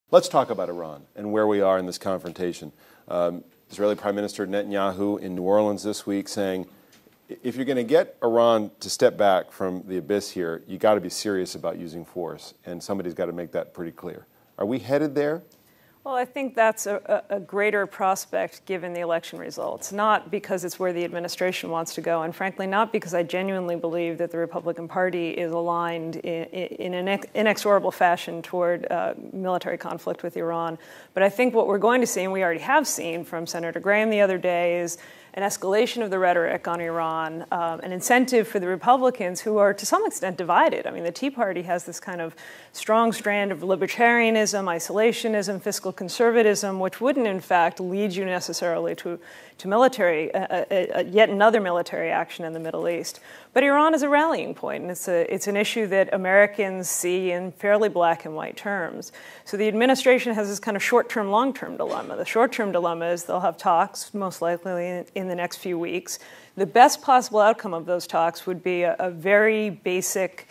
Let's talk about Iran and where we are in this confrontation. Israeli Prime Minister Netanyahu in New Orleans this week saying, if you're going to get Iran to step back from the abyss here, you got to be serious about using force, and somebody's got to make that pretty clear. Are we headed there? Well, I think that's a greater prospect given the election results, not because it's where the administration wants to go, and frankly, not because I genuinely believe that the Republican Party is aligned in an inexorable fashion toward military conflict with Iran. But I think what we're going to see, and we already have seen from Senator Graham the other day, is an escalation of the rhetoric on Iran, an incentive for the Republicans who are to some extent divided. I mean, the Tea Party has this kind of strong strand of libertarianism, isolationism, fiscal conservatism, which wouldn't in fact lead you necessarily to military, yet another military action in the Middle East. But Iran is a rallying point, and it's an issue that Americans see in fairly black and white terms. So the administration has this kind of short-term, long-term dilemma. The short-term dilemma is they'll have talks, most likely in the next few weeks. The best possible outcome of those talks would be a very basic,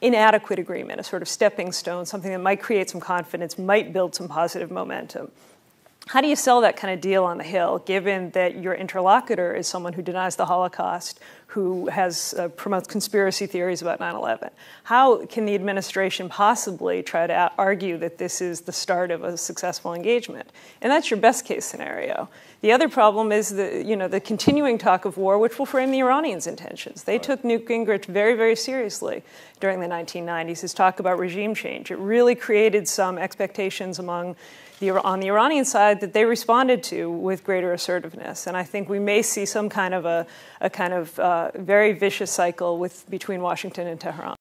inadequate agreement, a sort of stepping stone, something that might create some confidence, might build some positive momentum. How do you sell that kind of deal on the Hill, given that your interlocutor is someone who denies the Holocaust, who promotes conspiracy theories about 9/11? How can the administration possibly try to argue that this is the start of a successful engagement? And that's your best case scenario. The other problem is the continuing talk of war, which will frame the Iranians' intentions. They took Newt Gingrich very, very seriously during the 1990s. His talk about regime change. It really created some expectations on the Iranian side that they responded to with greater assertiveness. And I think we may see some kind of a very vicious cycle between Washington and Tehran.